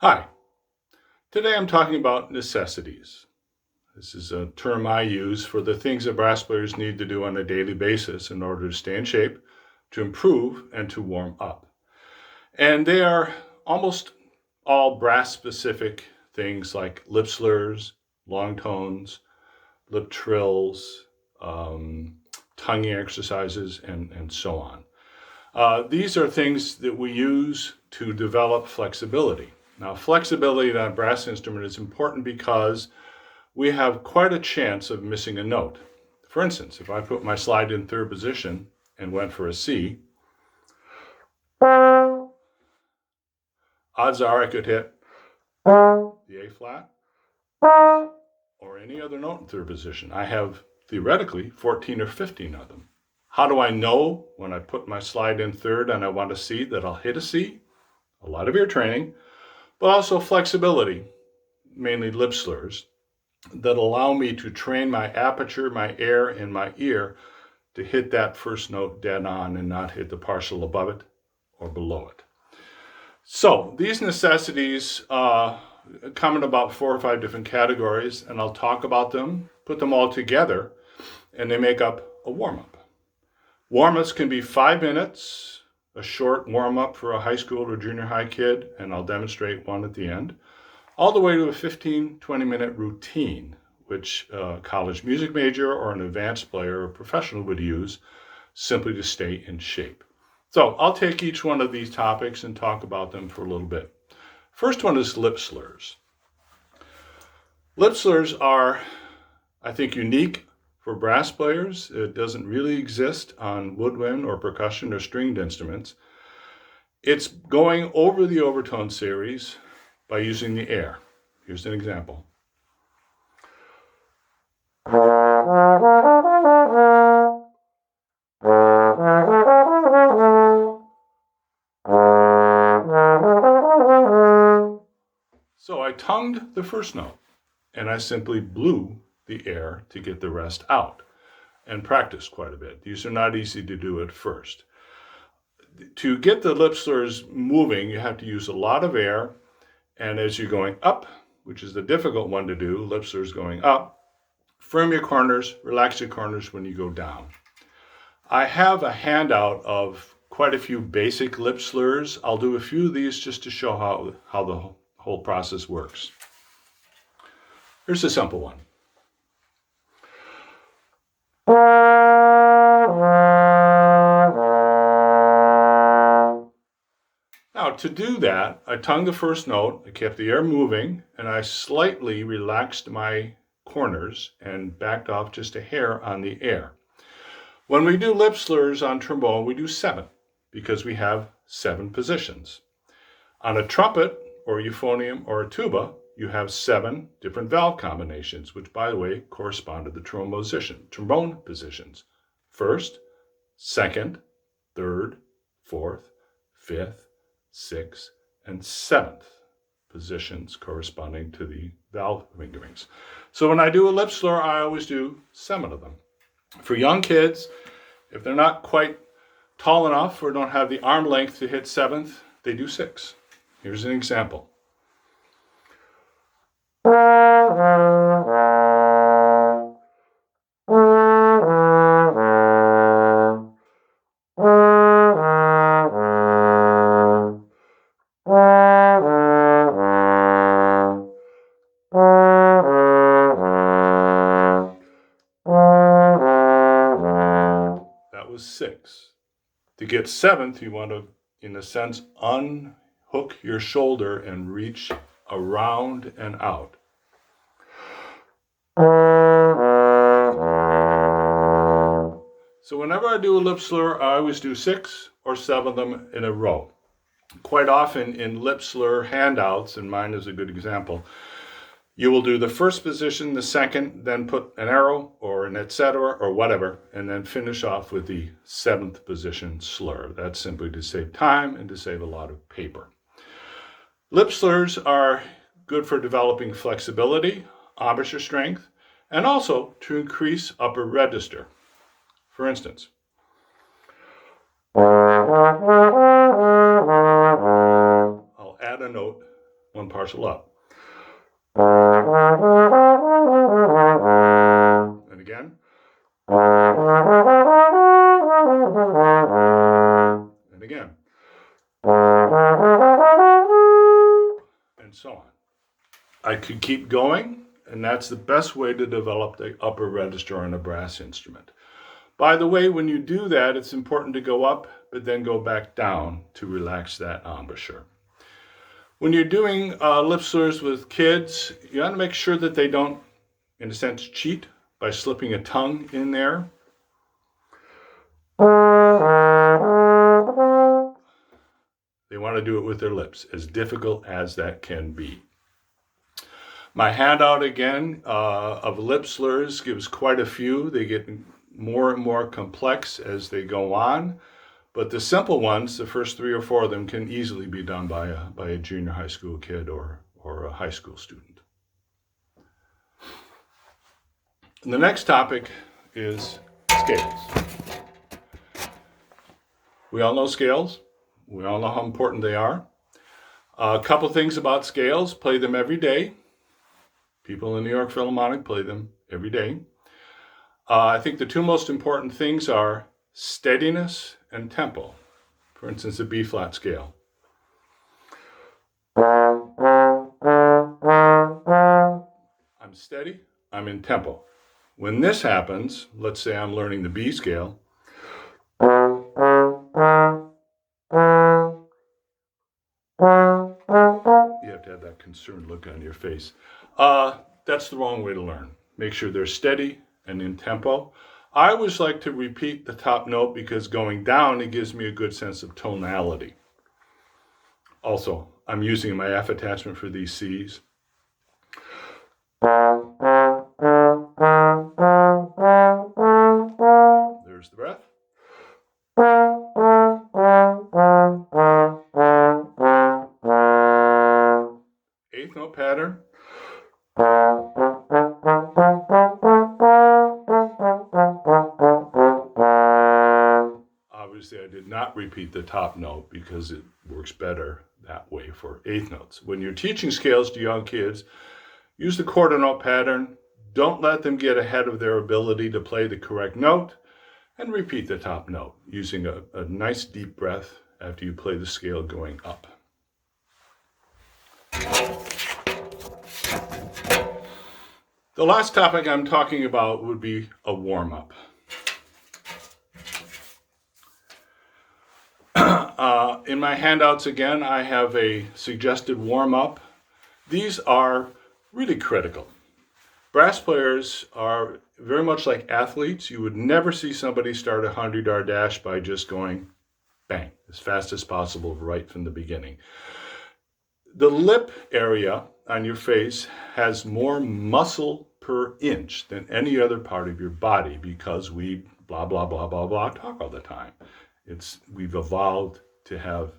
Hi, today I'm talking about necessities. This is a term I use for the things that brass players need to do on a daily basis in order to stay in shape, to improve, and to warm up. And they are almost all brass specific things like lip slurs, long tones, lip trills, um, tonguing exercises, and so on. These are things that we use to develop flexibility. Now, flexibility on a brass instrument is important because we have quite a chance of missing a note. For instance, if I put my slide in third position and went for a C, odds are I could hit the A flat or any other note in third position. I have theoretically 14 or 15 of them. How do I know when I put my slide in third and I want a C that I'll hit a C? A lot of ear training, but also flexibility, mainly lip slurs, that allow me to train my aperture, my air, and my ear to hit that first note dead on and not hit the partial above it or below it. So these necessities come in about 4 or 5 different categories, and I'll talk about them, put them all together, and they make up a warm-up. Warm-ups can be 5 minutes, a short warm-up for a high school or junior high kid, and I'll demonstrate one at the end, all the way to a 15, 20-minute routine, which a college music major or an advanced player or professional would use simply to stay in shape. So I'll take each one of these topics and talk about them for a little bit. First one is lip slurs. Lip slurs are, I think, unique for brass players. It doesn't really exist on woodwind or percussion or stringed instruments. It's going over the overtone series by using the air. Here's an example. So I tongued the first note and I simply blew the air to get the rest out and practiced quite a bit. These are not easy to do at first. To get the lip slurs moving, you have to use a lot of air, and as you're going up, which is the difficult one to do, lip slurs going up, firm your corners, relax your corners when you go down. I have a handout of quite a few basic lip slurs. I'll do a few of these just to show how the whole process works. Here's a simple one. Now, to do that, I tongued the first note, I kept the air moving, and I slightly relaxed my corners and backed off just a hair on the air. When we do lip slurs on trombone, we do 7 because we have 7 positions. On a trumpet or euphonium or a tuba, you have 7 different valve combinations, which, by the way, correspond to the trombone positions. First, second, third, fourth, fifth, 6th, and 7th positions corresponding to the valve fingerings. So when I do a lip slur, I always do 7 of them. For young kids, if they're not quite tall enough or don't have the arm length to hit 7th, they do 6. Here's an example. That was 6. To get 7th, you want to, in a sense, unhook your shoulder and reach around and out. So whenever I do a lip slur, I always do 6 or 7 of them in a row. Quite often in lip slur handouts, and mine is a good example, you will do the first position, the second, then put an arrow or an etc. or whatever, and then finish off with the 7th position slur. That's simply to save time and to save a lot of paper. Lip slurs are good for developing flexibility, embouchure strength, and also to increase upper register. For instance, I'll add a note one partial up. And again. And again. And so on. I could keep going, and that's the best way to develop the upper register on a brass instrument. By the way, when you do that, it's important to go up, but then go back down to relax that embouchure. When you're doing lip slurs with kids, you want to make sure that they don't, in a sense, cheat by slipping a tongue in there. They want to do it with their lips, as difficult as that can be. My handout again of lip slurs gives quite a few. They get more and more complex as they go on. But the simple ones, the first 3 or 4 of them, can easily be done by a junior high school kid or a high school student. And the next topic is scales. We all know scales. We all know how important they are. A couple things about scales: play them every day. People in New York Philharmonic play them every day. I think the 2 most important things are steadiness and tempo. For instance, the B-flat scale. I'm steady, I'm in tempo. When this happens, let's say I'm learning the B scale, you have to have that concerned look on your face. That's the wrong way to learn. Make sure they're steady and in tempo. I always like to repeat the top note because going down, it gives me a good sense of tonality. Also, I'm using my F attachment for these C's. There's the breath. Eighth note pattern. Obviously, I did not repeat the top note because it works better that way for eighth notes. When you're teaching scales to young kids, use the quarter note pattern. Don't let them get ahead of their ability to play the correct note, and repeat the top note using a nice deep breath after you play the scale going up. The last topic I'm talking about would be a warm-up. In my handouts again, I have a suggested warm-up. These are really critical. Brass players are very much like athletes. You would never see somebody start a 100-yard dash by just going bang, as fast as possible right from the beginning. The lip area on your face has more muscle per inch than any other part of your body because we blah, blah, blah, blah, blah talk all the time. We've evolved to have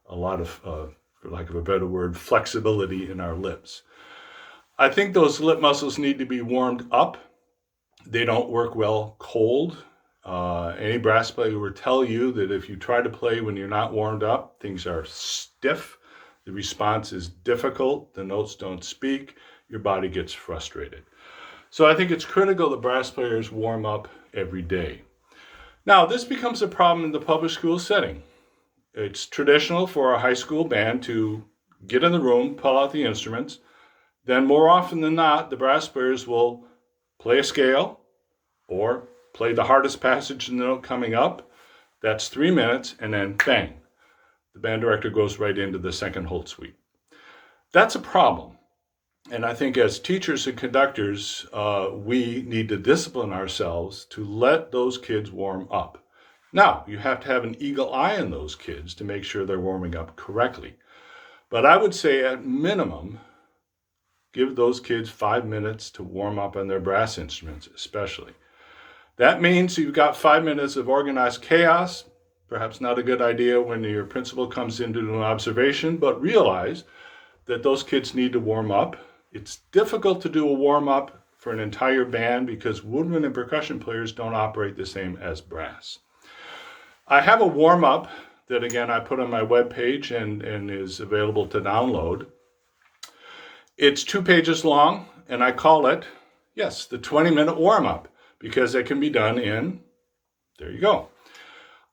a lot of, for lack of a better word, flexibility in our lips. I think those lip muscles need to be warmed up. They don't work well cold. Any brass player will tell you that if you try to play when you're not warmed up, things are stiff. The response is difficult. The notes don't speak. Your body gets frustrated. So I think it's critical that brass players warm up every day. Now, this becomes a problem in the public school setting. It's traditional for a high school band to get in the room, pull out the instruments. Then more often than not, the brass players will play a scale or play the hardest passage in the note coming up. That's 3 minutes, and then bang, the band director goes right into the second hold suite. That's a problem. And I think as teachers and conductors, we need to discipline ourselves to let those kids warm up. Now, you have to have an eagle eye on those kids to make sure they're warming up correctly. But I would say at minimum, give those kids 5 minutes to warm up on their brass instruments, especially. That means you've got 5 minutes of organized chaos. Perhaps not a good idea when your principal comes in to do an observation, but realize that those kids need to warm up. It's difficult to do a warm-up for an entire band because woodwind and percussion players don't operate the same as brass. I have a warm-up that, again, I put on my webpage and is available to download. It's 2 pages long, and I call it, yes, the 20-minute warm-up, because it can be done in, there you go.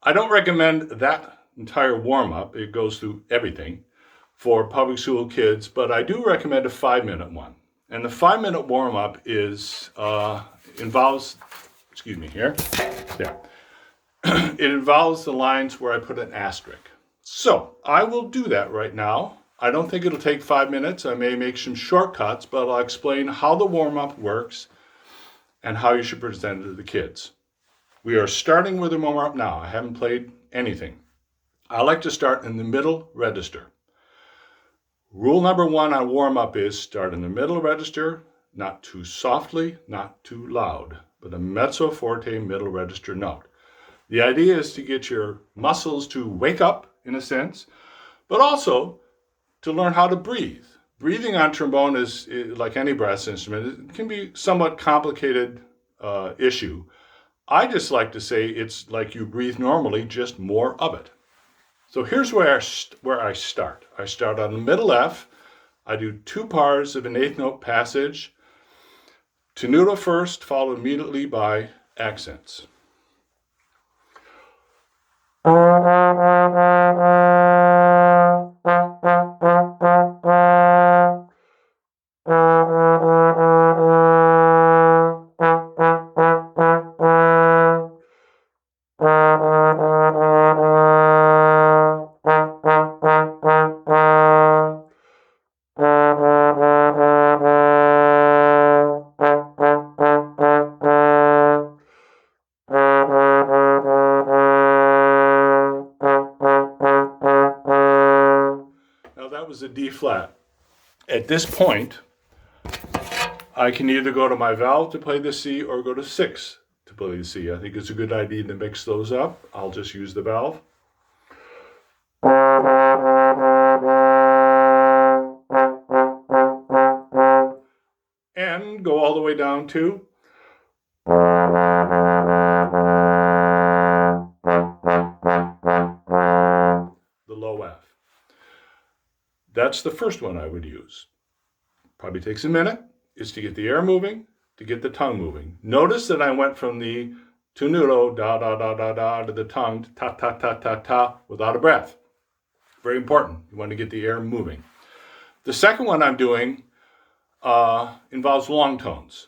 I don't recommend that entire warm-up. It goes through everything for public school kids, but I do recommend a 5-minute one. And the 5-minute warm-up involves, excuse me here, there. It involves the lines where I put an asterisk. So I will do that right now. I don't think it'll take 5 minutes. I may make some shortcuts, but I'll explain how the warm-up works and how you should present it to the kids. We are starting with the warm-up now. I haven't played anything. I like to start in the middle register. Rule number 1 on warm-up is start in the middle register, not too softly, not too loud, but a mezzo forte middle register note. The idea is to get your muscles to wake up, in a sense, but also to learn how to breathe. Breathing on trombone is like any brass instrument. It can be somewhat complicated issue. I just like to say it's like you breathe normally, just more of it. So here's where I start. I start on the middle F. I do 2 bars of an 8th note passage. Tenuto first, followed immediately by accents. Was a D flat. At this point, I can either go to my valve to play the C or go to 6 to play the C. I think it's a good idea to mix those up. I'll just use the valve. And go all the way down to the low F. That's the first one I would use. Probably takes a minute. Is to get the air moving, to get the tongue moving. Notice that I went from the tenuto, da, da, da, da, da, to the tongue, ta, ta, ta, ta, ta, without a breath. Very important. You want to get the air moving. The second one I'm doing involves long tones.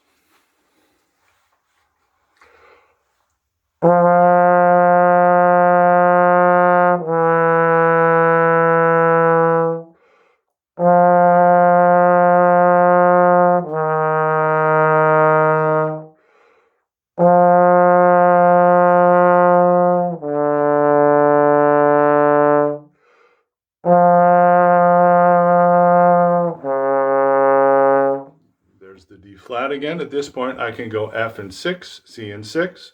Flat again. At this point, I can go F and 6, C and 6,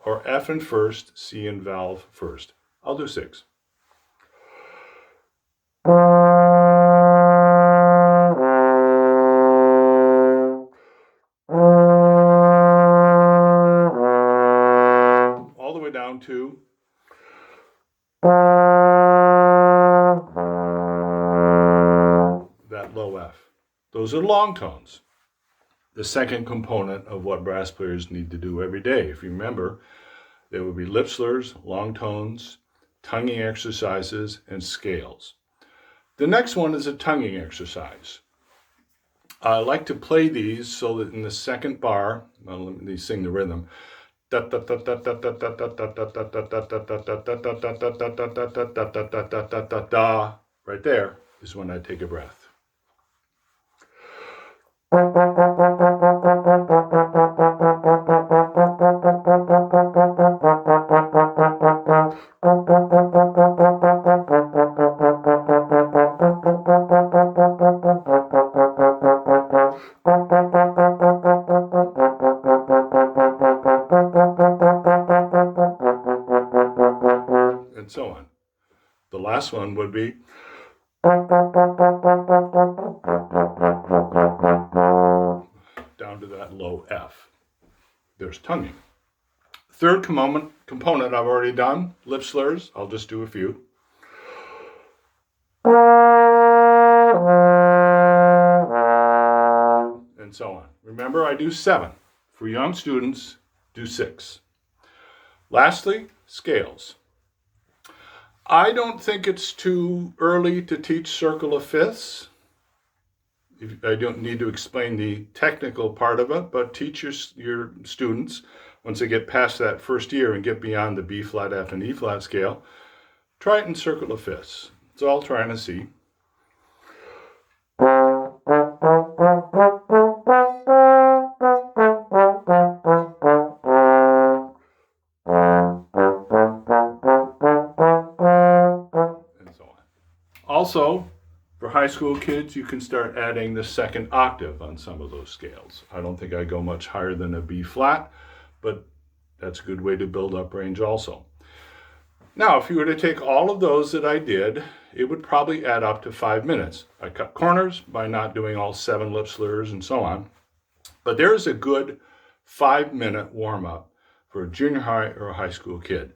or F and first, C and valve first. I'll do 6. All the way down to that low F. Those are long tones. The second component of what brass players need to do every day. If you remember, there will be lip slurs, long tones, tonguing exercises, and scales. The next one is a tonguing exercise. I like to play these so that in the second bar, well, let me sing the rhythm. Right there is when I take a breath. And so on. The last one would be down to that low F. There's tonguing. Third component I've already done, lip slurs. I'll just do a few. Remember, I do 7. For young students, do 6. Lastly, scales. I don't think it's too early to teach circle of fifths. I don't need to explain the technical part of it, but teach your students, once they get past that first year and get beyond the B flat, F, and E flat scale, try it in circle of fifths. That's all I'm trying to see. And so on. Also, for high school kids, you can start adding the second octave on some of those scales. I don't think I go much higher than a B flat, but that's a good way to build up range also. Now, if you were to take all of those that I did, it would probably add up to 5 minutes. I cut corners by not doing all 7 lip slurs and so on. But there is a good 5-minute warm-up for a junior high or a high school kid.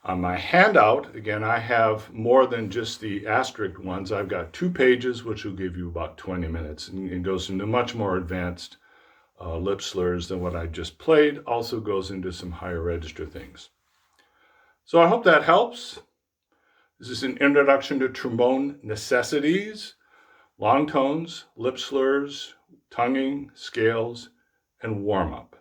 On my handout, again, I have more than just the asterisk ones. I've got 2 pages, which will give you about 20 minutes, and it goes into much more advanced lip slurs than what I just played. Also goes into some higher register things. So I hope that helps. This is an introduction to trombone necessities, long tones, lip slurs, tonguing, scales, and warm-up.